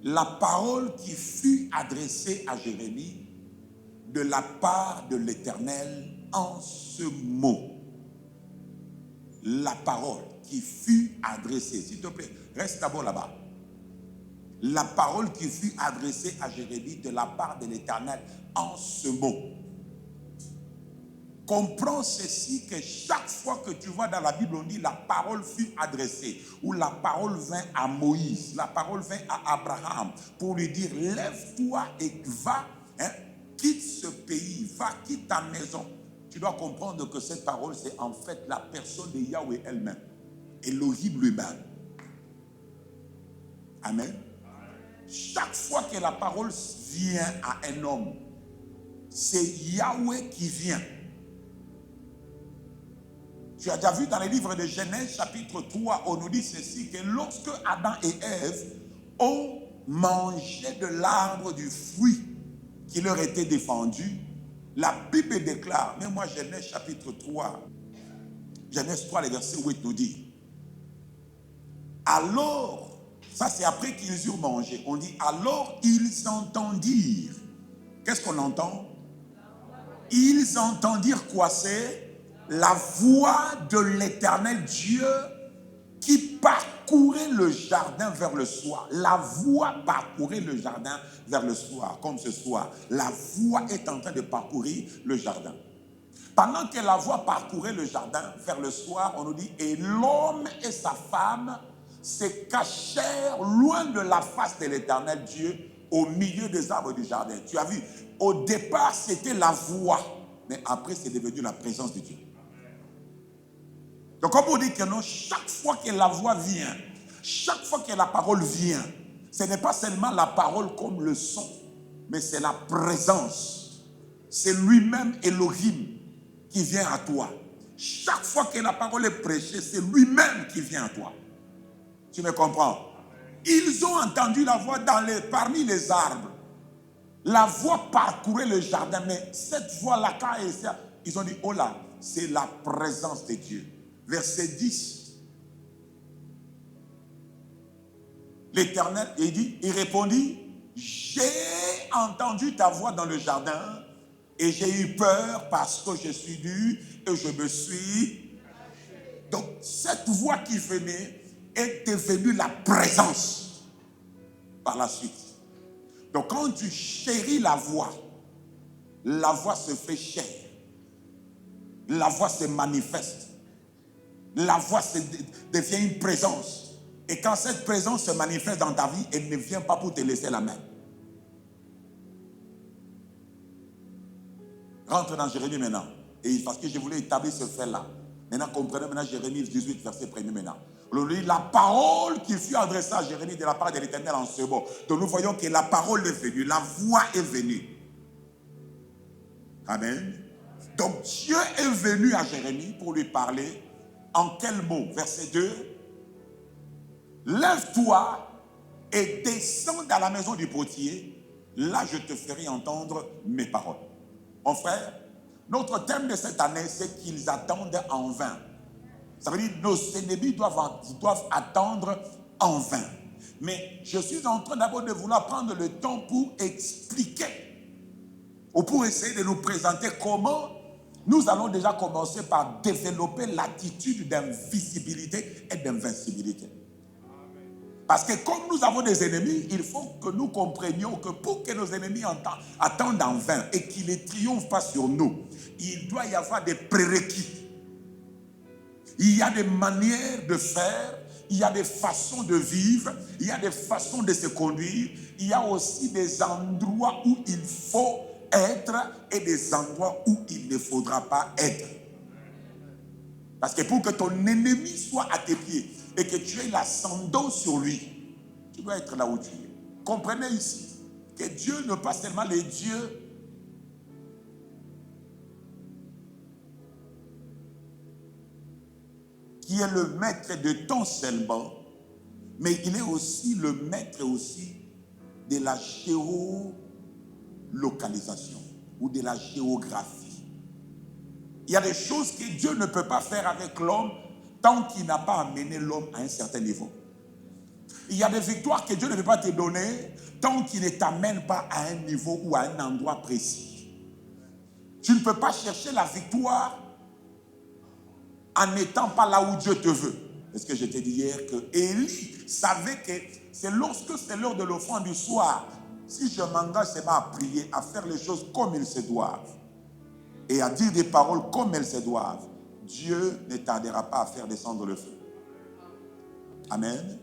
La parole qui fut adressée à Jérémie de la part de l'Éternel en ce mot. La parole qui fut adressée, s'il te plaît, reste d'abord là-bas. La parole qui fut adressée à Jérémie de la part de l'Éternel en ce mot. Comprends ceci, que chaque fois que tu vois dans la Bible, on dit la parole fut adressée, ou la parole vint à Moïse, la parole vint à Abraham, pour lui dire, lève-toi et va, quitte ce pays, va, quitte ta maison. Tu dois comprendre que cette parole, c'est en fait la personne de Yahweh elle-même, Elohim lui-même. Amen. Chaque fois que la parole vient à un homme, c'est Yahweh qui vient. Tu as déjà vu dans les livres de Genèse chapitre 3, on nous dit ceci, que lorsque Adam et Ève ont mangé de l'arbre du fruit qui leur était défendu, la Bible déclare, mais moi Genèse chapitre 3, Genèse 3, le verset 8 nous dit, alors, ça c'est après qu'ils eurent mangé, on dit, alors ils entendirent. Qu'est-ce qu'on entend? Ils entendirent quoi? C'est la voix de l'Éternel Dieu qui parcourait le jardin vers le soir. La voix parcourait le jardin vers le soir, comme ce soir. La voix est en train de parcourir le jardin. Pendant que la voix parcourait le jardin vers le soir, on nous dit, et l'homme et sa femme se cachèrent loin de la face de l'Éternel Dieu au milieu des arbres du jardin. Tu as vu, au départ, c'était la voix, mais après, c'est devenu la présence de Dieu. Donc, comme on dit que non, chaque fois que la voix vient, chaque fois que la parole vient, ce n'est pas seulement la parole comme le son, mais c'est la présence. C'est lui-même Elohim qui vient à toi. Chaque fois que la parole est prêchée, c'est lui-même qui vient à toi. Tu me comprends? Ils ont entendu la voix parmi les arbres. La voix parcourait le jardin, mais cette voix-là, quand ils ont dit, oh là, c'est la présence de Dieu. Verset 10. L'Éternel, il répondit, j'ai entendu ta voix dans le jardin et j'ai eu peur parce que je suis nu et je me suis... Donc, cette voix qui venait est devenue la présence par la suite. Donc, quand tu chéris la voix se fait chair. La voix se manifeste. La voix devient une présence. Et quand cette présence se manifeste dans ta vie, elle ne vient pas pour te laisser la main. Rentre dans Jérémie maintenant. Et parce que je voulais établir ce fait-là. Maintenant, comprenez maintenant Jérémie 18, verset 1 maintenant. On lit la parole qui fut adressée à Jérémie de la part de l'Éternel en ce mot. Donc nous voyons que la parole est venue, la voix est venue. Amen. Donc Dieu est venu à Jérémie pour lui parler. En quel mot? Verset 2. Lève-toi et descends dans la maison du potier. Là, je te ferai entendre mes paroles. Mon frère, notre thème de cette année, c'est qu'ils attendent en vain. Ça veut dire que nos ennemis doivent attendre en vain. Mais je suis en train d'abord de vouloir prendre le temps pour expliquer, ou pour essayer de nous présenter comment nous allons déjà commencer par développer l'attitude d'invisibilité et d'invincibilité. Parce que comme nous avons des ennemis, il faut que nous comprenions que pour que nos ennemis attendent en vain et qu'ils ne triomphent pas sur nous, il doit y avoir des prérequis. Il y a des manières de faire, il y a des façons de vivre, il y a des façons de se conduire, il y a aussi des endroits où il faut être et des endroits où il ne faudra pas être. Parce que pour que ton ennemi soit à tes pieds et que tu aies l'ascendant sur lui, tu dois être là où tu es. Comprenez ici que Dieu n'est pas seulement le Dieu qui est le maître de ton seulement, mais il est aussi le maître aussi de la géolocalisation ou de la géographie. Il y a des choses que Dieu ne peut pas faire avec l'homme tant qu'il n'a pas amené l'homme à un certain niveau. Il y a des victoires que Dieu ne peut pas te donner tant qu'il ne t'amène pas à un niveau ou à un endroit précis. Tu ne peux pas chercher la victoire en n'étant pas là où Dieu te veut. Est-ce que je t'ai dit hier que Élie savait que c'est lorsque c'est l'heure de l'offrande du soir, si je m'engage seulement à prier, à faire les choses comme ils se doivent et à dire des paroles comme elles se doivent, Dieu ne tardera pas à faire descendre le feu. Amen.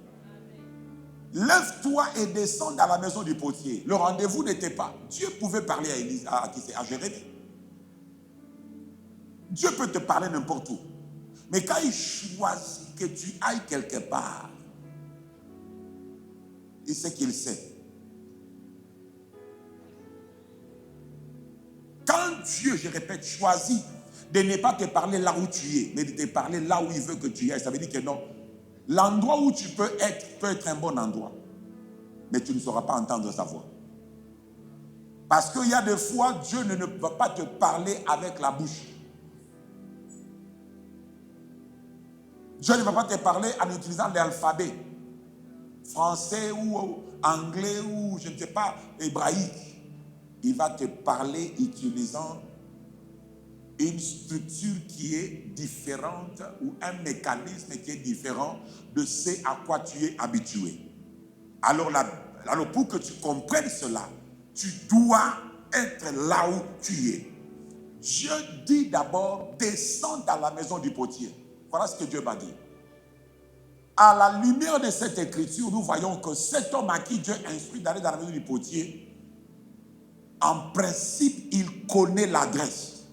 Lève-toi et descends dans la maison du potier. Le rendez-vous n'était pas. Dieu pouvait parler à Élise, à Jérémie. Dieu peut te parler n'importe où. Mais quand il choisit que tu ailles quelque part, il sait qu'il sait. Quand Dieu, je répète, choisit de ne pas te parler là où tu es, mais de te parler là où il veut que tu ailles, ça veut dire que non. L'endroit où tu peux être un bon endroit, mais tu ne sauras pas entendre sa voix. Parce qu'il y a des fois, Dieu ne va pas te parler avec la bouche. Dieu ne va pas te parler en utilisant l'alphabet français ou anglais ou je ne sais pas, hébraïque. Il va te parler utilisant une structure qui est différente ou un mécanisme qui est différent de ce à quoi tu es habitué. Alors pour que tu comprennes cela, tu dois être là où tu es. Dieu dit d'abord, descends dans la maison du potier. Voilà ce que Dieu m'a dit. À la lumière de cette écriture, nous voyons que cet homme à qui Dieu instruit d'aller dans la maison du potier, en principe, il connaît l'adresse.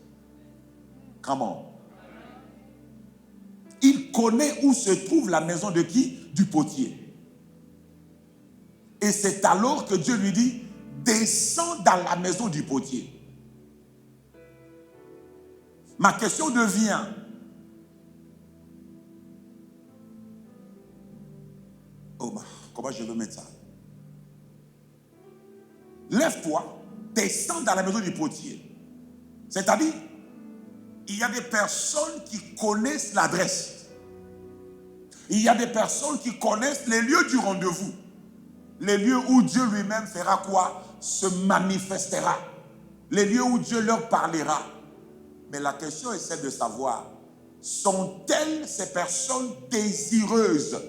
Comment? Il connaît où se trouve la maison de qui? Du potier. Et c'est alors que Dieu lui dit, descends dans la maison du potier. Ma question devient, comment je veux mettre ça? Lève-toi, descends dans la maison du potier. C'est-à-dire, il y a des personnes qui connaissent l'adresse. Il y a des personnes qui connaissent les lieux du rendez-vous. Les lieux où Dieu lui-même fera quoi? Se manifestera. Les lieux où Dieu leur parlera. Mais la question est celle de savoir, sont-elles ces personnes désireuses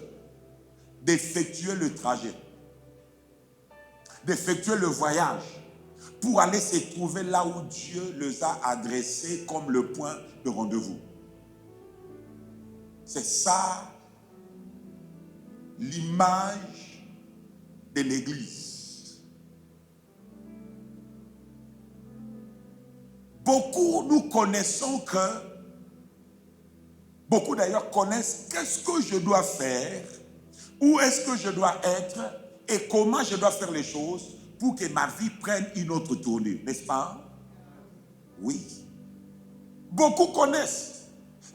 d'effectuer le trajet, d'effectuer le voyage, pour aller se trouver là où Dieu les a adressés comme le point de rendez-vous? C'est ça l'image de l'Église. Beaucoup nous connaissons que, beaucoup d'ailleurs connaissent qu'est-ce que je dois faire, où est-ce que je dois être et comment je dois faire les choses pour que ma vie prenne une autre tournure, n'est-ce pas? Oui. Beaucoup connaissent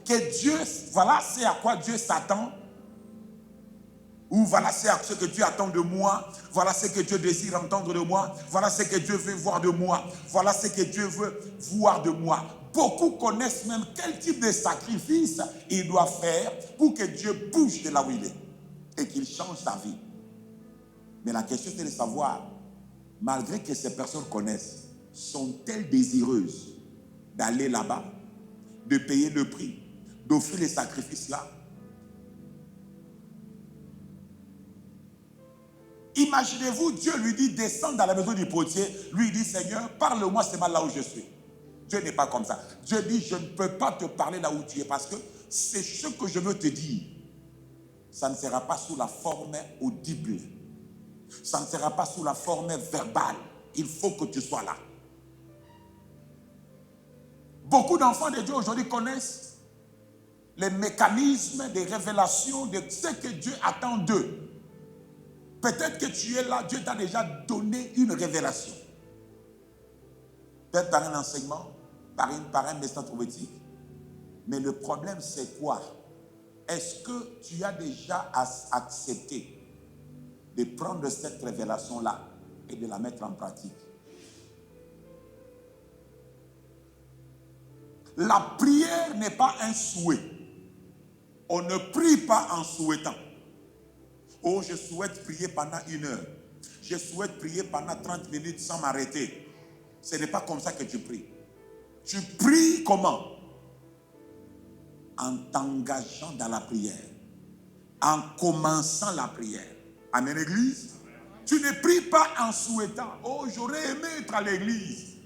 que Dieu, voilà c'est à quoi Dieu s'attend, ou voilà c'est ce que Dieu attend de moi, voilà ce que Dieu désire entendre de moi, voilà ce que Dieu veut voir de moi, voilà ce que Dieu veut voir de moi. Beaucoup connaissent même quel type de sacrifice il doit faire pour que Dieu bouge de là où il est et qu'il change sa vie. Mais la question c'est de savoir, malgré que ces personnes connaissent, sont-elles désireuses d'aller là-bas, de payer le prix, d'offrir les sacrifices là? Imaginez-vous, Dieu lui dit, descends dans la maison du potier. Lui dit, Seigneur, parle-moi seulement là où je suis. Dieu n'est pas comme ça. Dieu dit, je ne peux pas te parler là où tu es parce que c'est ce que je veux te dire. Ça ne sera pas sous la forme audible. Ça ne sera pas sous la forme verbale. Il faut que tu sois là. Beaucoup d'enfants de Dieu aujourd'hui connaissent les mécanismes des révélations de ce que Dieu attend d'eux. Peut-être que tu es là, Dieu t'a déjà donné une révélation. Peut-être par un enseignement, par un message prophétique. Mais le problème, c'est quoi? Est-ce que tu as déjà accepté de prendre cette révélation-là et de la mettre en pratique? La prière n'est pas un souhait. On ne prie pas en souhaitant. Oh, je souhaite prier pendant 1 heure. Je souhaite prier pendant 30 minutes sans m'arrêter. Ce n'est pas comme ça que tu pries. Tu pries comment? En t'engageant dans la prière. En commençant la prière. Amen, l'église? Tu ne pries pas en souhaitant. Oh, j'aurais aimé être à l'église.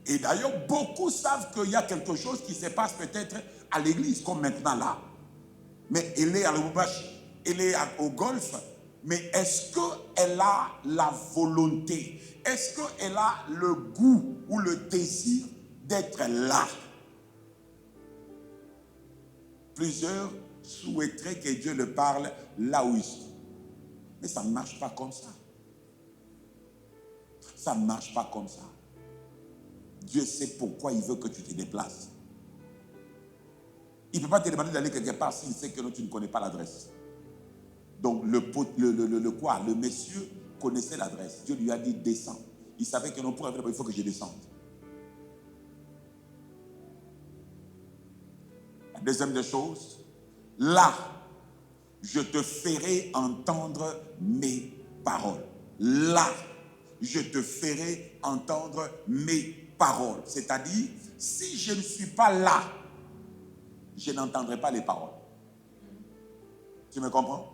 Et d'ailleurs, beaucoup savent qu'il y a quelque chose qui se passe peut-être à l'église, comme maintenant là. Mais elle est à l'Oubache, elle est au golf. Mais est-ce qu'elle a la volonté? Est-ce qu'elle a le goût ou le désir d'être là? Plusieurs souhaiteraient que Dieu leur parle là où ils sont. Mais ça ne marche pas comme ça. Ça ne marche pas comme ça. Dieu sait pourquoi il veut que tu te déplaces. Il ne peut pas te demander d'aller quelque part s'il sait que tu ne connais pas l'adresse. Donc le monsieur connaissait l'adresse. Dieu lui a dit descends. Il savait que non, pour arriver, il faut que je descende. La deuxième des choses, là, je te ferai entendre mes paroles. Là, je te ferai entendre mes paroles. C'est-à-dire, si je ne suis pas là, je n'entendrai pas les paroles. Tu me comprends?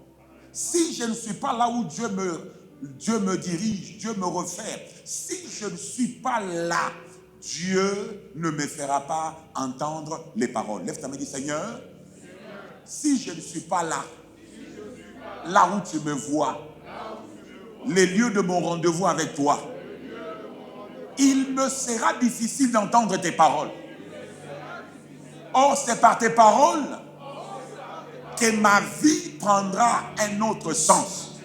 Si je ne suis pas là où Dieu me dirige, Dieu me refait, si je ne suis pas là, Dieu ne me fera pas entendre les paroles. Lève ta main et dis, Seigneur, si je ne suis pas là, là où tu me vois, les lieux de mon rendez-vous avec toi, il me sera difficile d'entendre tes paroles. Or, c'est par tes paroles que ma vie prendra un autre sens.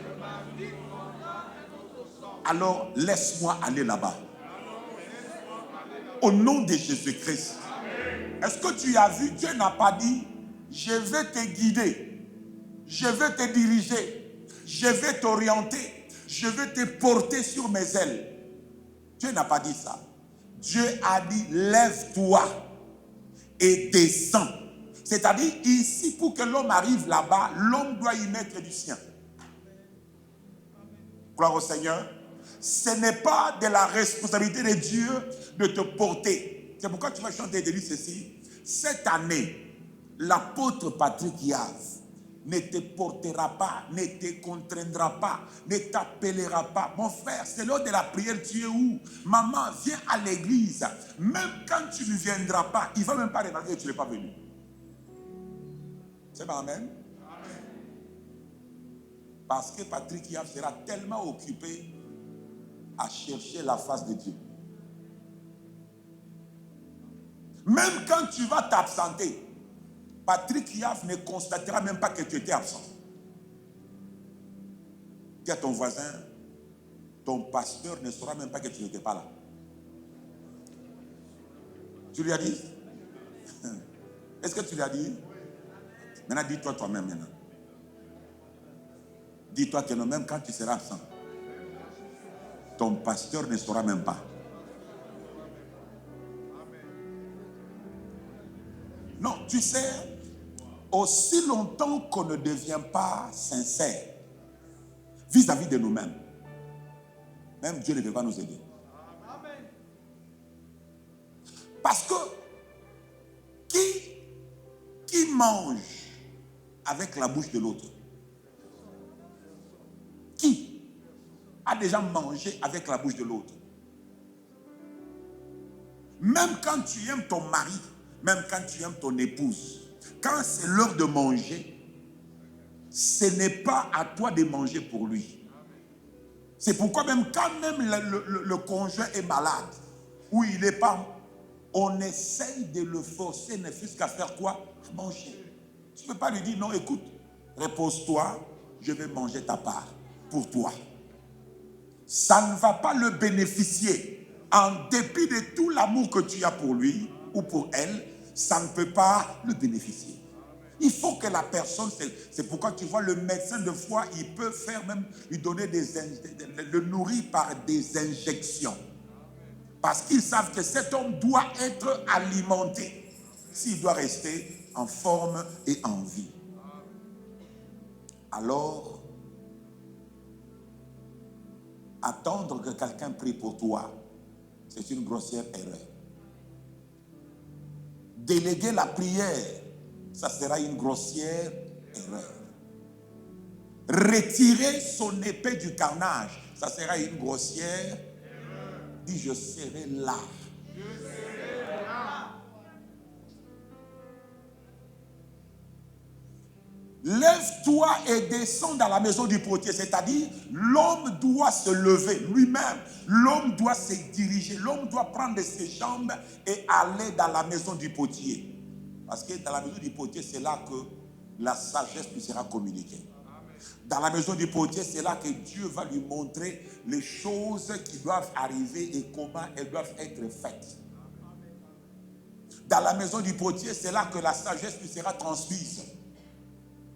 Alors, laisse-moi aller là-bas. Au nom de Jésus-Christ. Est-ce que tu as vu, Dieu n'a pas dit, je vais te guider, je vais te diriger, je vais t'orienter, je vais te porter sur mes ailes. Dieu n'a pas dit ça. Dieu a dit, lève-toi et descends. C'est-à-dire, ici, pour que l'homme arrive là-bas, l'homme doit y mettre du sien. Gloire au Seigneur. Ce n'est pas de la responsabilité de Dieu de te porter. C'est pourquoi tu vas chanter de lui ceci. Cette année, l'apôtre Patrick Yav ne te portera pas, ne te contraindra pas, ne t'appellera pas. Mon frère, c'est l'heure de la prière, tu es où? Maman, viens à l'église. Même quand tu ne viendras pas, il ne va même pas remarquer que tu n'es pas venu. C'est pas amen? Parce que Patrick Yav sera tellement occupé à chercher la face de Dieu. Même quand tu vas t'absenter, Patrick Yav ne constatera même pas que tu étais absent. Dis à ton voisin, ton pasteur ne saura même pas que tu n'étais pas là. Tu lui as dit? Est-ce que tu lui as dit? Maintenant, dis-toi toi-même maintenant. Dis-toi que même quand tu seras absent, ton pasteur ne saura même pas. Non, tu sais, aussi longtemps qu'on ne devient pas sincère vis-à-vis de nous-mêmes, même Dieu ne peut pas nous aider. Parce que qui mange avec la bouche de l'autre? Qui a déjà mangé avec la bouche de l'autre? Même quand tu aimes ton mari, même quand tu aimes ton épouse, quand c'est l'heure de manger, ce n'est pas à toi de manger pour lui. C'est pourquoi même quand même le conjoint est malade, ou il n'est pas, on essaye de le forcer, ne fût-ce qu'à faire quoi? À manger. Tu ne peux pas lui dire, non, écoute, repose-toi, je vais manger ta part pour toi. Ça ne va pas le bénéficier. En dépit de tout l'amour que tu as pour lui ou pour elle, ça ne peut pas le bénéficier. Il faut que la personne, c'est pourquoi tu vois le médecin de foi, il peut faire même, lui donner le nourrir par des injections. Parce qu'ils savent que cet homme doit être alimenté s'il doit rester en forme et en vie. Alors, Attendre que quelqu'un prie pour toi, c'est une grossière erreur. Déléguer la prière, ça sera une grossière erreur. Retirer son épée du carnage, ça sera une grossière erreur. Dis, je serai là. Je serai là. Lève-toi et descends dans la maison du potier, c'est-à-dire l'homme doit se lever lui-même, l'homme doit se diriger, l'homme doit prendre ses jambes et aller dans la maison du potier. Parce que dans la maison du potier, c'est là que la sagesse lui sera communiquée. Dans la maison du potier, c'est là que Dieu va lui montrer les choses qui doivent arriver et comment elles doivent être faites. Dans la maison du potier, c'est là que la sagesse lui sera transmise.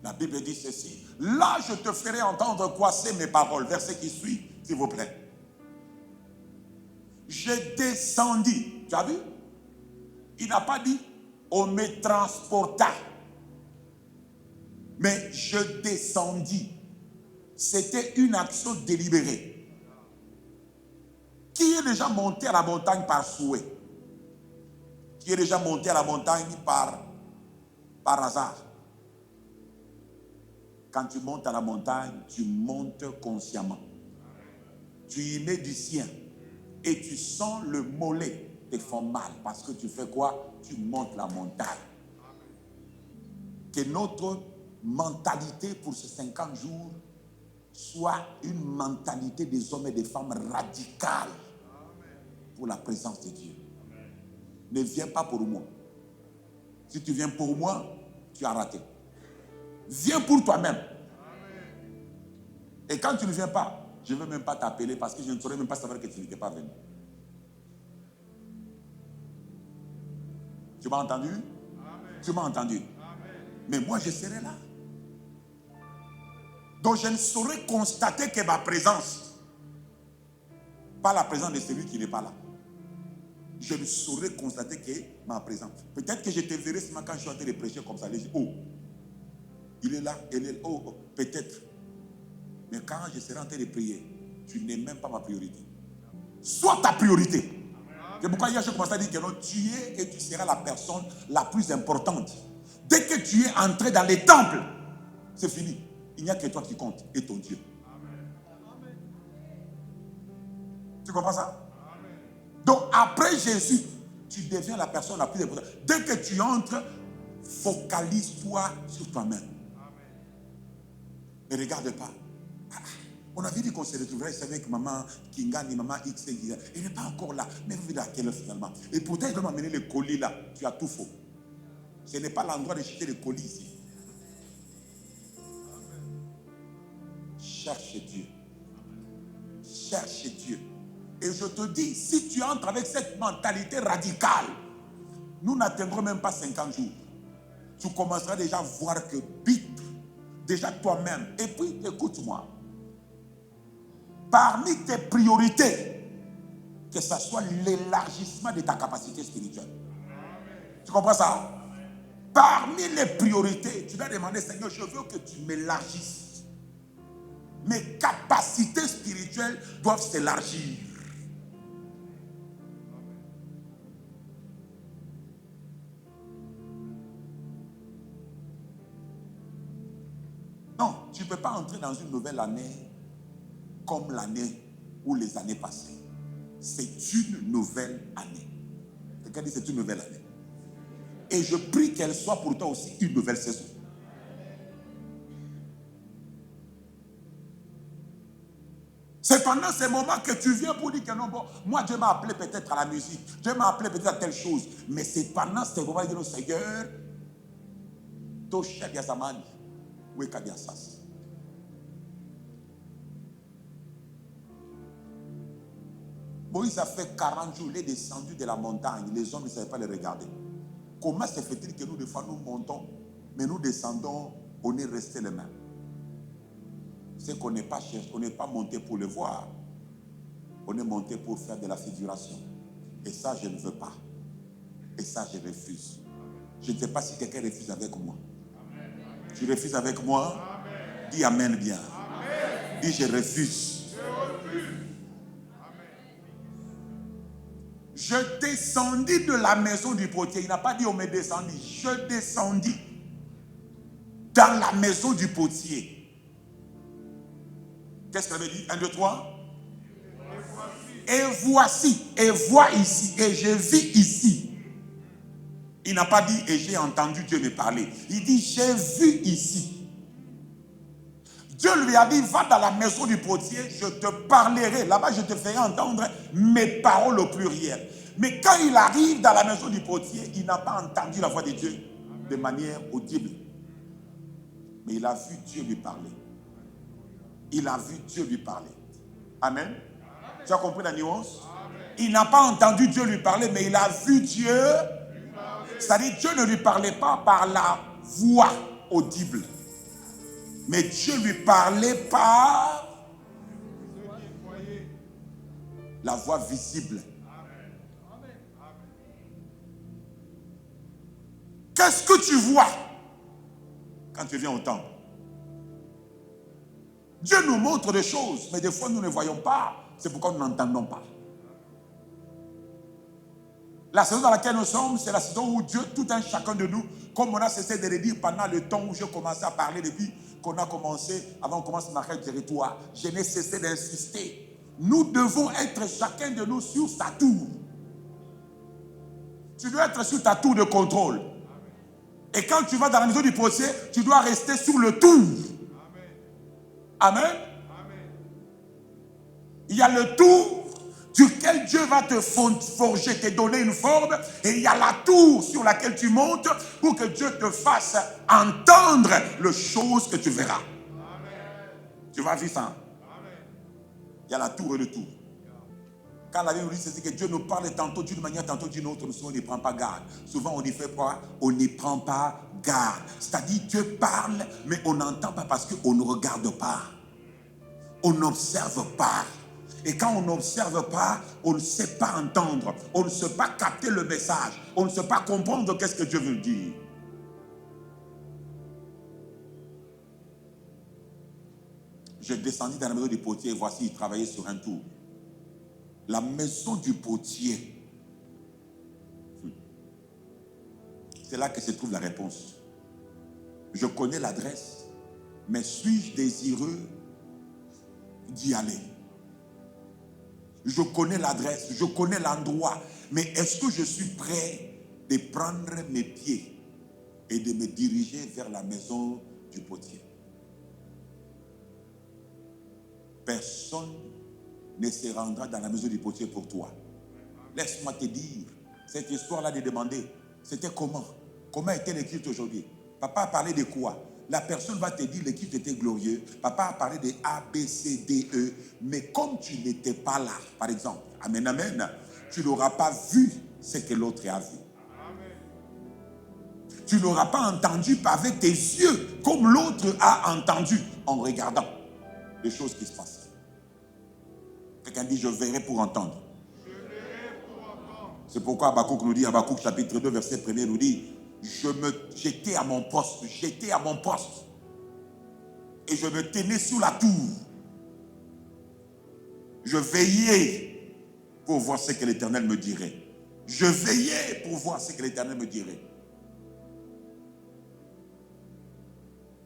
La Bible dit ceci. Là, je te ferai entendre quoi? C'est mes paroles. Verset qui suit, s'il vous plaît. Je descendis. Tu as vu? Il n'a pas dit, on me transporta. Mais je descendis. C'était une action délibérée. Qui est déjà monté à la montagne par souhait? Qui est déjà monté à la montagne par hasard? Quand tu montes à la montagne, tu montes consciemment. Tu y mets du sien. Et tu sens le mollet te font mal. Parce que tu fais quoi? Tu montes la montagne. Que notre mentalité pour ces 50 jours soit une mentalité des hommes et des femmes radicale pour la présence de Dieu. Ne viens pas pour moi. Si tu viens pour moi, tu as raté. Viens pour toi-même. Et quand tu ne viens pas, je ne veux même pas t'appeler parce que je ne saurais même pas savoir que tu n'étais pas venu. Tu m'as entendu? Amen. Tu m'as entendu? Amen. Mais moi, je serai là. Donc, je ne saurais constater que ma présence, pas la présence de celui qui n'est pas là. Je ne saurais constater que ma présence. Peut-être que je te verrai seulement quand je suis en train de prêcher comme ça. Je dis, oh, il est là, il est là, oh, peut-être. Mais quand je serai en train de prier, tu n'es même pas ma priorité. Sois ta priorité. C'est pourquoi hier je commençais à dire que non, tu es et tu seras la personne la plus importante. Dès que tu es entré dans les temples, c'est fini. Il n'y a que toi qui compte et ton Dieu. Amen. Tu comprends ça? Amen. Donc après Jésus, tu deviens la personne la plus importante. Dès que tu entres, focalise-toi sur toi-même. Ne regarde pas. On avait dit qu'on se retrouverait avec maman Kingani, maman X. Elle n'est pas encore là. Mais vous verrez à quelle heure finalement. Et pourtant, il doit m'amener le colis là. Tu as tout faux. Ce n'est pas l'endroit de jeter le colis ici. Cherche Dieu. Cherche Dieu. Et je te dis, si tu entres avec cette mentalité radicale, nous n'atteindrons même pas 50 jours. Tu commenceras déjà à voir que bite, déjà toi-même. Et puis, écoute-moi. Parmi tes priorités, que ce soit l'élargissement de ta capacité spirituelle. Tu comprends ça? Parmi les priorités, tu dois demander, Seigneur, je veux que tu m'élargisses. Mes capacités spirituelles doivent s'élargir. Non, tu ne peux pas entrer dans une nouvelle année comme l'année ou les années passées. C'est une nouvelle année. Quelqu'un dit c'est une nouvelle année. Et je prie qu'elle soit pour toi aussi une nouvelle saison. C'est pendant ces moments que tu viens pour dire que non, bon, moi Dieu m'a appelé peut-être à la musique, Dieu m'a appelé peut-être à telle chose. Mais c'est pendant ces moments que tu dis, Seigneur, Tosha Biasamani, Weka Biasas. Moïse a fait 40 jours, il est descendu de la montagne. Les hommes ne savaient pas le regarder. Comment se fait-il que nous, des fois, nous montons, mais nous descendons, on est resté les mêmes? C'est qu'on n'est pas cherché, on n'est pas monté pour le voir. On est monté pour faire de la figuration. Et ça, je ne veux pas. Et ça, je refuse. Je ne sais pas si quelqu'un refuse avec moi. Amen. Tu refuses avec moi? Amen. Dis Amen bien. Amen. Dis je refuse. Je descendis de la maison du potier. Il n'a pas dit on me descendit. Je descendis dans la maison du potier. Qu'est-ce que ça veut dire? 1, 2, 3. Et voici, et vois ici, et je vis ici. Il n'a pas dit et j'ai entendu Dieu me parler. Il dit j'ai vu ici. Dieu lui a dit va dans la maison du potier, je te parlerai. Là-bas je te ferai entendre mes paroles au pluriel. Mais quand il arrive dans la maison du potier, il n'a pas entendu la voix de Dieu de manière audible. Mais il a vu Dieu lui parler. Il a vu Dieu lui parler. Amen. Tu as compris la nuance? Il n'a pas entendu Dieu lui parler, mais il a vu Dieu. C'est-à-dire Dieu ne lui parlait pas par la voix audible. Mais Dieu lui parlait par la voix visible. Qu'est-ce que tu vois quand tu viens au temple? Dieu nous montre des choses, mais des fois nous ne voyons pas. C'est pourquoi nous n'entendons pas. La saison dans laquelle nous sommes, c'est la saison où Dieu, tout un chacun de nous, comme on a cessé de le dire pendant le temps où j'ai commencé à parler depuis qu'on a commencé, avant qu'on commence à marquer le territoire, je n'ai cessé d'insister. Nous devons être chacun de nous sur sa tour. Tu dois être sur ta tour de contrôle. Et quand tu vas dans la maison du potier, tu dois rester sur le tour. Amen. Il y a le tour duquel Dieu va te forger, te donner une forme, et il y a la tour sur laquelle tu montes pour que Dieu te fasse entendre les choses que tu verras. Amen. Tu vas vivre ça. Il y a la tour et le tour. Quand la Bible nous dit, c'est que Dieu nous parle tantôt d'une manière, tantôt d'une autre, mais souvent on n'y prend pas garde. Souvent on y fait quoi? On n'y prend pas garde. C'est-à-dire Dieu parle, mais on n'entend pas parce qu'on ne regarde pas. On n'observe pas. Et quand on n'observe pas, on ne sait pas entendre. On ne sait pas capter le message. On ne sait pas comprendre qu'est-ce que Dieu veut dire. J'ai descendu dans la maison du potier et voici, il travaillait sur un tour. La maison du potier. C'est là que se trouve la réponse. Je connais l'adresse, mais suis-je désireux d'y aller? Je connais l'adresse, je connais l'endroit, mais est-ce que je suis prêt de prendre mes pieds et de me diriger vers la maison du potier? Personne ne se rendra dans la maison du potier pour toi. Laisse-moi te dire, cette histoire-là de demander, c'était comment? Comment était le culte aujourd'hui? Papa a parlé de quoi? La personne va te dire le culte était glorieux. Papa a parlé de A, B, C, D, E. Mais comme tu n'étais pas là, par exemple, amen, amen, tu n'auras pas vu ce que l'autre a vu. Amen. Tu n'auras pas entendu avec tes yeux comme l'autre a entendu en regardant les choses qui se passent. Quelqu'un dit, je verrai pour entendre. C'est pourquoi Habakkuk nous dit, Habakkuk chapitre 2, verset 1er nous dit, j'étais à mon poste, et je me tenais sous la tour. Je veillais pour voir ce que l'Éternel me dirait. Je veillais pour voir ce que l'Éternel me dirait.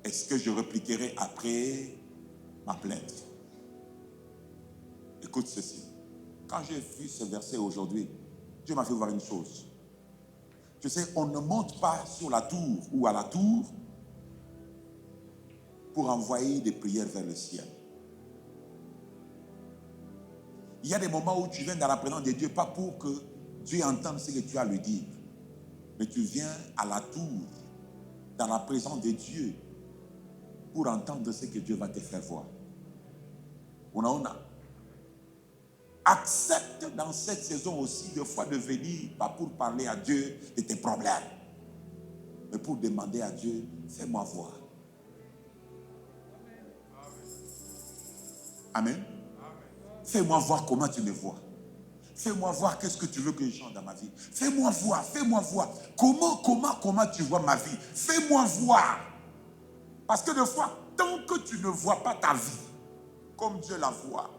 Est-ce que je répliquerai après ma plainte? Écoute ceci. Quand j'ai vu ce verset aujourd'hui, Dieu m'a fait voir une chose. Tu sais, on ne monte pas sur la tour ou à la tour pour envoyer des prières vers le ciel. Il y a des moments où tu viens dans la présence de Dieu, pas pour que Dieu entende ce que tu as à lui dire, mais tu viens à la tour, dans la présence de Dieu, pour entendre ce que Dieu va te faire voir. Unaona. Accepte dans cette saison aussi des fois de venir, pas pour parler à Dieu de tes problèmes, mais pour demander à Dieu, fais-moi voir. Amen. Fais-moi voir comment tu me vois. Fais-moi voir qu'est-ce que tu veux que je change dans ma vie. Fais-moi voir. Comment tu vois ma vie. Fais-moi voir. Parce que des fois, tant que tu ne vois pas ta vie comme Dieu la voit,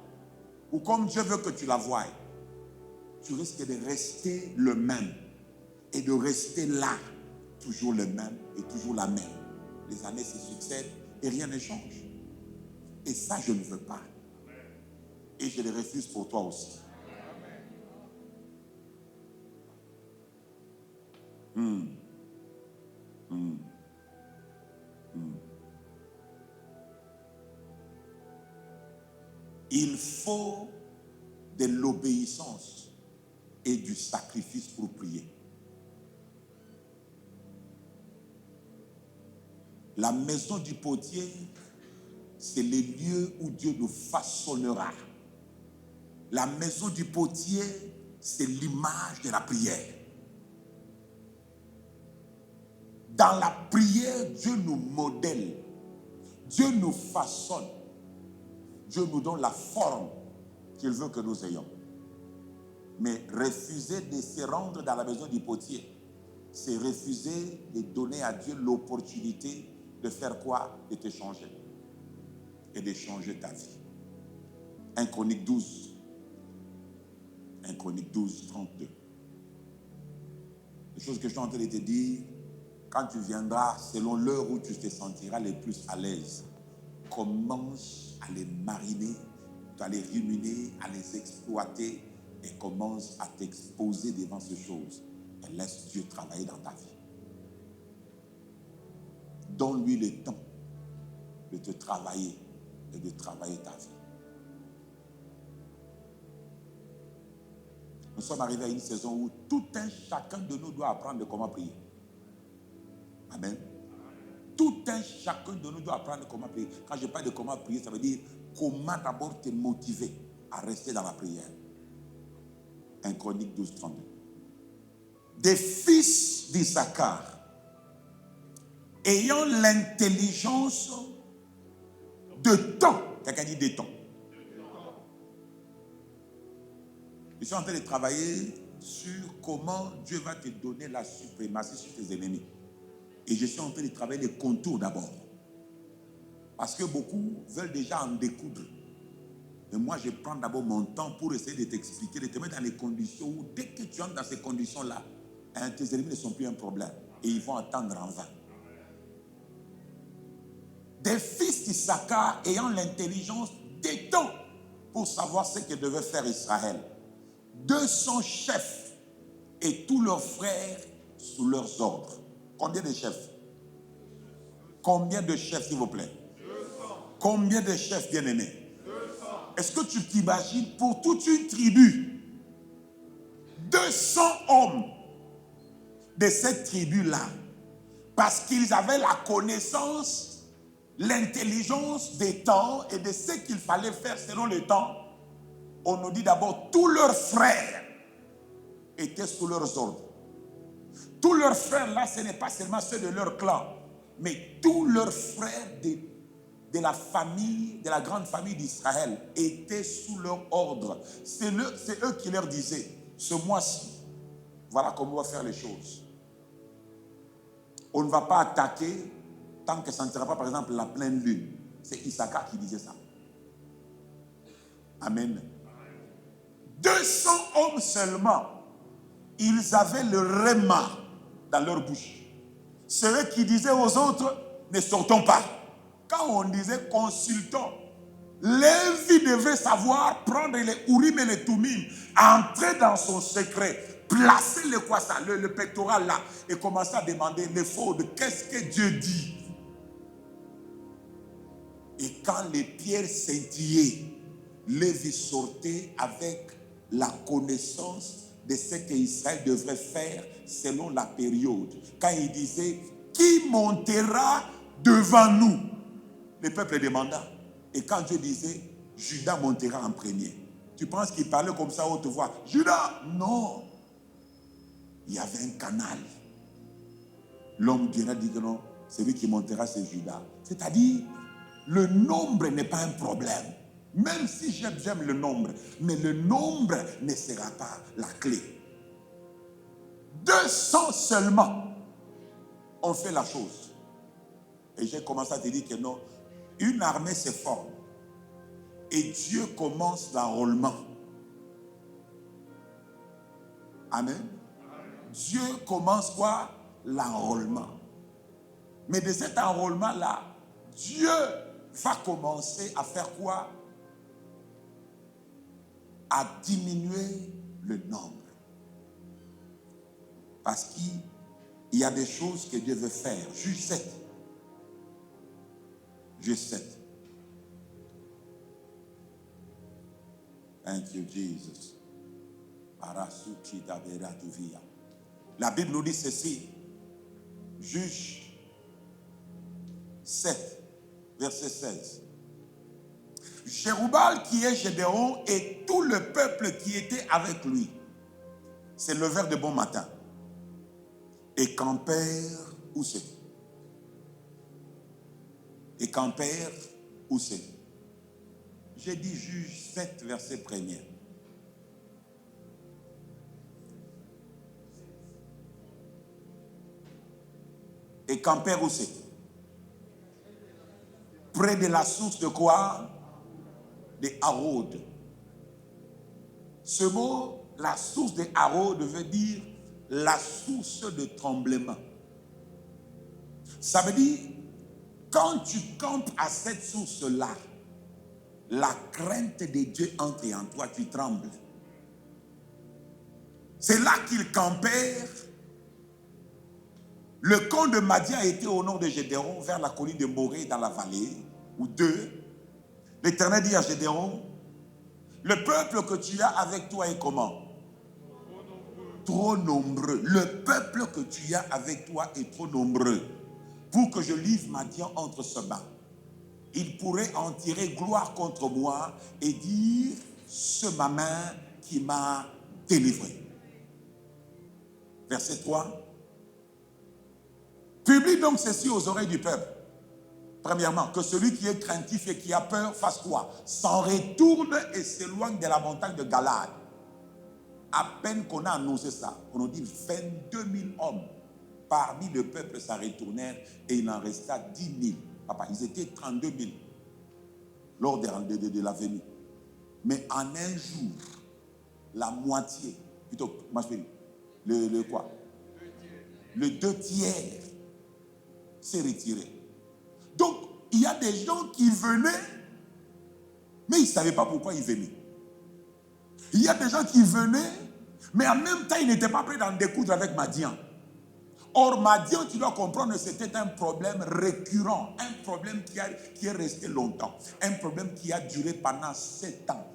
ou comme Dieu veut que tu la voies, tu risques de rester le même et de rester là, toujours le même et toujours la même. Les années se succèdent et rien ne change. Et ça, je ne veux pas. Et je le refuse pour toi aussi. Il faut de l'obéissance et du sacrifice pour prier. La maison du potier, c'est le lieu où Dieu nous façonnera. La maison du potier, c'est l'image de la prière. Dans la prière, Dieu nous modèle. Dieu nous façonne. Dieu nous donne la forme qu'il veut que nous ayons. Mais refuser de se rendre dans la maison du potier, c'est refuser de donner à Dieu l'opportunité de faire quoi? De te changer. Et de changer ta vie. 1 Chronique 12. 1 Chronique 12, 32. Les choses que je suis en train de te dire, quand tu viendras, selon l'heure où tu te sentiras le plus à l'aise, commence à les mariner, à les ruminer, à les exploiter et commence à t'exposer devant ces choses. Et laisse Dieu travailler dans ta vie. Donne-lui le temps de te travailler et de travailler ta vie. Nous sommes arrivés à une saison où tout un chacun de nous doit apprendre comment prier. Amen. Tout un chacun de nous doit apprendre comment prier. Quand je parle de comment prier, ça veut dire comment d'abord te motiver à rester dans la prière. 1 Chronique 12, 32. Des fils d'Issachar, ayant l'intelligence de temps. Quelqu'un dit de temps. Je suis en train de travailler sur comment Dieu va te donner la suprématie sur tes ennemis. Et je suis en train de travailler les contours d'abord. Parce que beaucoup veulent déjà en découdre. Et moi, je prends d'abord mon temps pour essayer de t'expliquer, de te mettre dans les conditions où, dès que tu entres dans ces conditions-là, tes ennemis ne sont plus un problème. Et ils vont attendre en vain. Des fils d'Issachar ayant l'intelligence des temps pour savoir ce que devait faire Israël. 200 chefs et tous leurs frères sous leurs ordres. Combien de chefs? Combien de chefs, s'il vous plaît? 200. Combien de chefs bien-aimés? 200. Est-ce que tu t'imagines pour toute une tribu, 200 hommes de cette tribu-là, parce qu'ils avaient la connaissance, l'intelligence des temps et de ce qu'il fallait faire selon le temps. On nous dit d'abord, tous leurs frères étaient sous leurs ordres. Tous leurs frères là, ce n'est pas seulement ceux de leur clan, mais tous leurs frères de la famille, de la grande famille d'Israël étaient sous leur ordre. C'est eux qui leur disaient, ce mois-ci, voilà comment on va faire les choses. On ne va pas attaquer tant que ça ne sera pas, par exemple, la pleine lune. C'est Issachar qui disait ça. Amen. 200 hommes seulement, ils avaient le rhéma dans leur bouche. C'est eux qui disaient aux autres, ne sortons pas. Quand on disait consultons, Lévi devait savoir prendre les Urim et les Tumim, entrer dans son secret, placer le pectoral là et commencer à demander l'éphod, qu'est-ce que Dieu dit? Et quand les pierres scintillaient, Lévi sortait avec la connaissance de ce qu'Israël devrait faire selon la période. Quand il disait, qui montera devant nous? Le peuple demanda. Et quand Dieu disait, Judas montera en premier. Tu penses qu'il parlait comme ça à haute voix? Judas? Non. Il y avait un canal. L'homme dira, dit que non, celui qui montera, c'est Judas. C'est-à-dire, le nombre n'est pas un problème. Même si j'aime le nombre, mais le nombre ne sera pas la clé. 200 seulement ont fait la chose. Et j'ai commencé à te dire que non, une armée se forme et Dieu commence l'enrôlement. Amen. Dieu commence quoi? L'enrôlement. Mais de cet enrôlement-là, Dieu va commencer à faire quoi? À diminuer le nombre. Parce qu'il y a des choses que Dieu veut faire. Juge 7. Juge 7. Thank you, Jesus. La Bible nous dit ceci. Juge 7, verset 16. Jérubbal qui est Gédéon et tout le peuple qui était avec lui se levèrent de bon matin et campèrent où c'est? Et campèrent où c'est? J'ai dit Juge 7, verset 1er. Et campèrent où c'est? Près de la source de quoi? De Harod. Ce mot, la source de Harod, veut dire la source de tremblement. Ça veut dire, quand tu campes à cette source-là, la crainte de Dieu entre en toi, tu trembles. C'est là qu'ils campèrent. Le camp de Madian était au nord de Gédéon, vers la colline de Morée dans la vallée, ou deux. L'Éternel dit à Gédéon, le peuple que tu as avec toi est comment? Trop nombreux. Le peuple que tu as avec toi est trop nombreux pour que je livre Madian entre ses mains. Il pourrait en tirer gloire contre moi et dire, c'est ma main qui m'a délivré. Verset 3. Publie donc ceci aux oreilles du peuple. Premièrement, que celui qui est craintif et qui a peur fasse quoi? S'en retourne et s'éloigne de la montagne de Galade. À peine qu'on a annoncé ça, on nous dit 22 000 hommes parmi le peuple s'en retournèrent et il en resta 10 000. Papa, ils étaient 32 000 lors de la venue. Mais en un jour, la moitié, plutôt, moi je dis, le quoi? Le 2/3 s'est retiré. Donc, il y a des gens qui venaient, mais ils ne savaient pas pourquoi ils venaient. Il y a des gens qui venaient, mais en même temps, ils n'étaient pas prêts d'en découdre avec Madian. Or, Madian, tu dois comprendre, c'était un problème récurrent, un problème qui est resté longtemps, un problème qui a duré pendant 7 ans.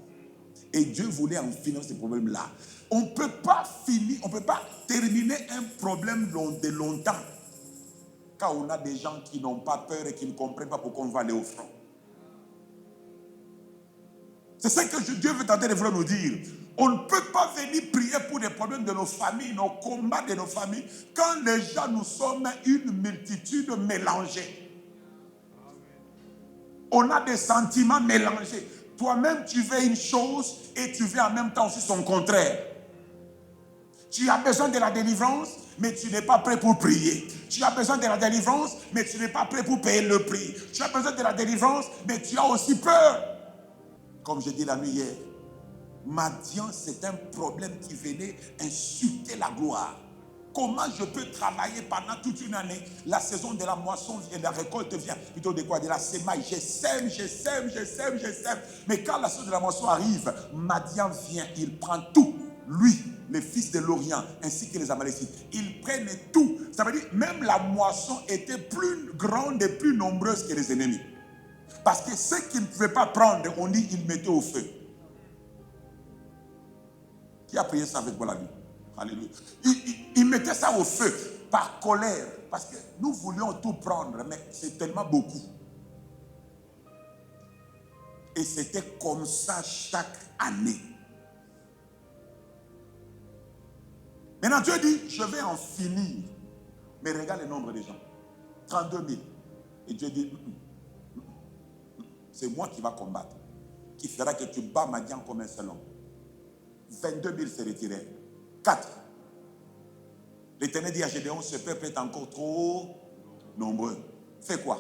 Et Dieu voulait en finir ce problème-là. On ne peut pas finir, on ne peut pas terminer un problème de longtemps quand on a des gens qui n'ont pas peur et qui ne comprennent pas pourquoi on va aller au front. C'est ça que Dieu veut tenter de vouloir nous dire. On ne peut pas venir prier pour des problèmes de nos familles, nos combats de nos familles, quand déjà nous sommes une multitude mélangée. On a des sentiments mélangés. Toi-même, tu veux une chose et tu veux en même temps aussi son contraire. Tu as besoin de la délivrance, mais tu n'es pas prêt pour prier. Tu as besoin de la délivrance, mais tu n'es pas prêt pour payer le prix. Tu as besoin de la délivrance, mais tu as aussi peur. Comme je dis la nuit hier, Madian, c'est un problème qui venait insulter la gloire. Comment je peux travailler pendant toute une année? La saison de la moisson vient, la récolte vient. Plutôt de quoi? De la sémaille. Je sème. Mais quand la saison de la moisson arrive, Madian vient, il prend tout. Lui, les fils de l'Orient, ainsi que les Amalécites, ils prennent tout. Ça veut dire même la moisson était plus grande et plus nombreuse que les ennemis. Parce que ceux qui ne pouvaient pas prendre, on dit qu'ils mettaient au feu. Qui a prié ça avec moi la nuit? Alléluia. Il mettait ça au feu par colère. Parce que nous voulions tout prendre, mais c'est tellement beaucoup. Et c'était comme ça chaque année. Maintenant Dieu dit, je vais en finir. Mais regarde le nombre de gens. 32 000. Et Dieu dit, c'est moi qui va combattre. Qui fera que tu bats Madian comme un seul homme. 22 000 se retirèrent. 4. L'Éternel dit à Gédéon, ce peuple est encore trop nombreux. Fais quoi?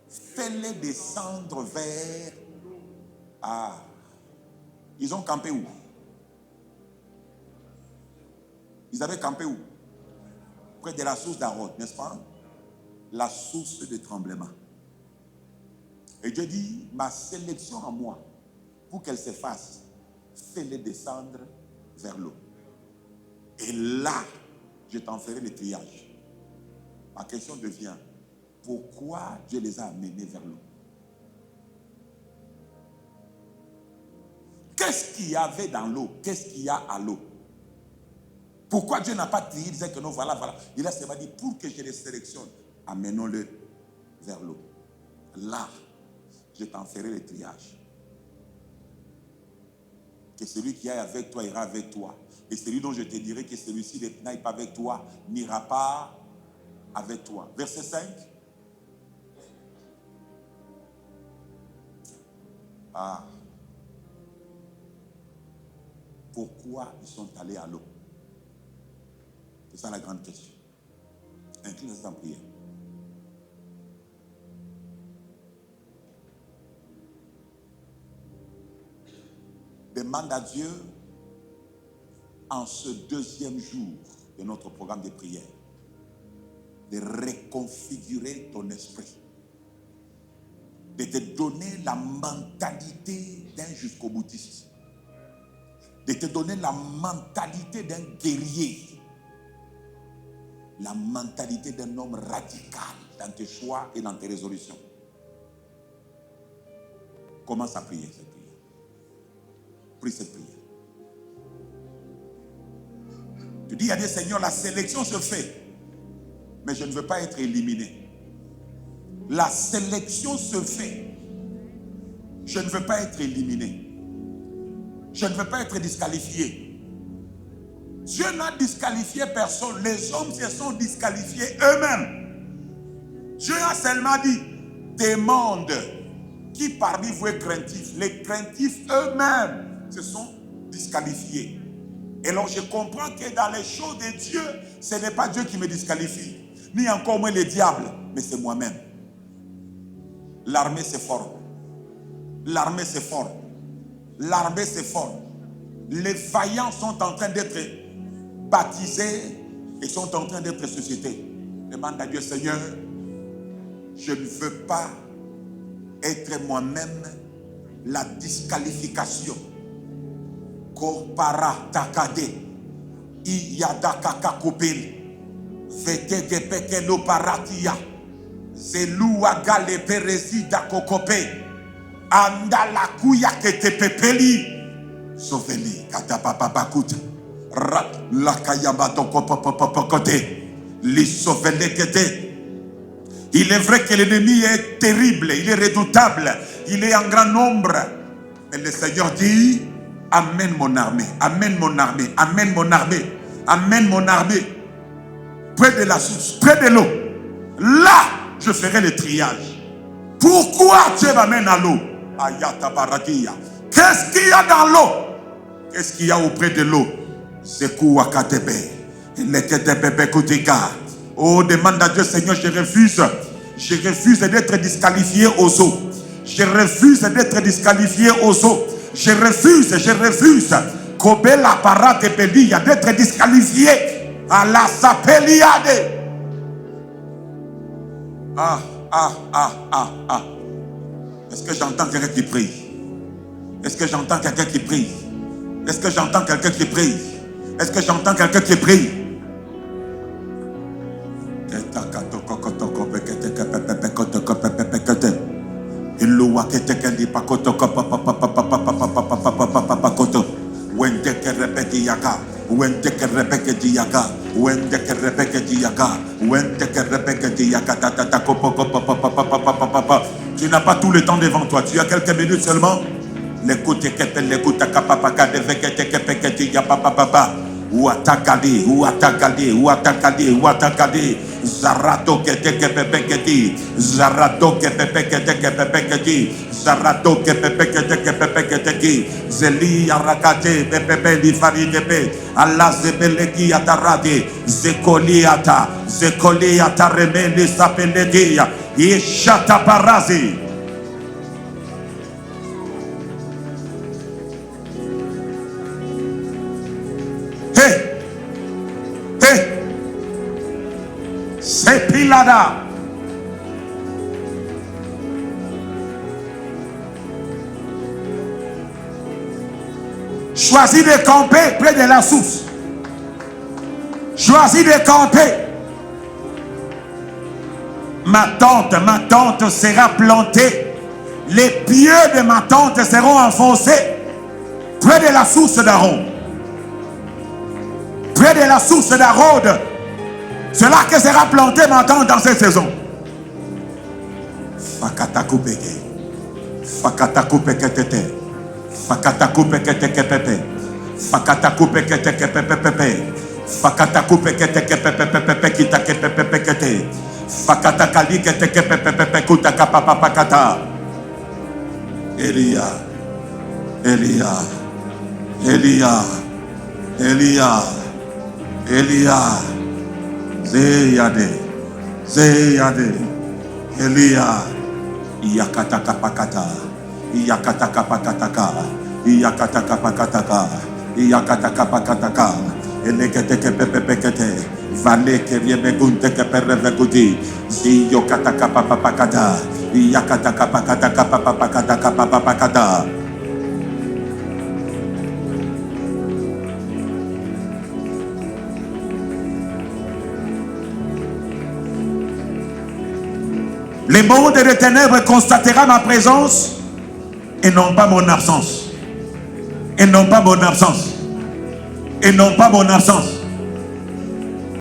Fais-les descendre vers... Ah. Ils ont campé où? Ils avaient campé où? Près de la source d'Arod, n'est-ce pas? La source de tremblement. Et Dieu dit, ma sélection en moi, pour qu'elle s'efface, fais-les descendre vers l'eau. Et là, je t'en ferai le triage. Ma question devient, pourquoi Dieu les a amenés vers l'eau? Qu'est-ce qu'il y avait dans l'eau? Qu'est-ce qu'il y a à l'eau? Pourquoi Dieu n'a pas trié? Il disait que non, voilà. Il a seulement dit, pour que je les sélectionne, amenons-le vers l'eau. Là, je t'en ferai le triage. Que celui qui aille avec toi ira avec toi. Et celui dont je te dirai que celui-ci n'aille pas avec toi, n'ira pas avec toi. Verset 5. Pourquoi ils sont allés à l'eau? C'est ça la grande question. Incline-toi en prière. Demande à Dieu, en ce deuxième jour de notre programme de prière, de reconfigurer ton esprit, de te donner la mentalité d'un jusqu'au-boutiste, de te donner la mentalité d'un guerrier, la mentalité d'un homme radical dans tes choix et dans tes résolutions. Commence à prier cette prière. Prie cette prière. Tu dis à Dieu, Seigneur, la sélection se fait, mais je ne veux pas être éliminé. La sélection se fait. Je ne veux pas être éliminé. Je ne veux pas être disqualifié. Dieu n'a disqualifié personne. Les hommes se sont disqualifiés eux-mêmes. Dieu a seulement dit, demande qui parmi vous est craintif. Les craintifs eux-mêmes se sont disqualifiés. Et donc je comprends que dans les choses de Dieu, ce n'est pas Dieu qui me disqualifie, ni encore moins le diable, mais c'est moi-même. L'armée c'est fort. L'armée c'est fort. L'armée c'est fort. Les vaillants sont en train d'être baptisés et sont en train d'être ressuscités. Demande à Dieu, Seigneur, je ne veux pas être moi-même la disqualification. Kompara takade iyada kakakopel vete gepeke no paratia zelua gale perezida kokope andala kuya kete pepeli soveli katapapapakuta rat la kayama tokopopopopokote li sovele kete. Il est vrai que l'ennemi est terrible, il est redoutable, il est en grand nombre, mais le Seigneur dit, amène mon armée, amène mon armée, amène mon armée, amène mon armée. Près de la source, près de l'eau. Là, je ferai le triage. Pourquoi Dieu m'amène à l'eau? Ayata barakia. Qu'est-ce qu'il y a dans l'eau? Qu'est-ce qu'il y a auprès de l'eau? Sekou akatebe. Leketebe kutika. Oh, demande à Dieu, Seigneur, je refuse. Je refuse d'être disqualifié aux eaux. Je refuse d'être disqualifié aux eaux. Je refuse. Kobela parate pedia d'être disqualifié à la sapeliade. Est-ce que j'entends quelqu'un qui prie? Est-ce que j'entends quelqu'un qui prie? Est-ce que j'entends quelqu'un qui prie? Est-ce que j'entends quelqu'un qui prie? Tu n'as pas tout le temps devant toi, tu as quelques minutes seulement. Ouatakali, Zarato kepepeketi, Zarato kepepeketi, Zarato kepepeketi, Zeli arakate pepepeli faridepe, Allah zebeleki atarade, Zekoliata remeli sapeledia, Yeshata parazi. Sepilada. Choisis de camper près de la source. Choisis de camper. Ma tente sera plantée. Les pieux de ma tente seront enfoncés près de la source d'Aaron. Près de la source d'Arode. C'est là que sera plantée ma tente dans cette saison. Fakatakoupeke. Fakatakoupeketete. Fakatakoupeketeke. Fakatakoupeketeke. Fakatakoupeketeke kitakepepekete. Fakatakaliketeke kutakapapapakata. Elia. Zeyade. Elia. Yakatakapakata. Yakatakapakataka. Eleketeke pepepekete. Valeke riebegunteke perrevegudi. Ziyokatakapapakata. Yakatakapakataka. Le monde des ténèbres constatera ma présence et non pas mon absence. Et non pas mon absence.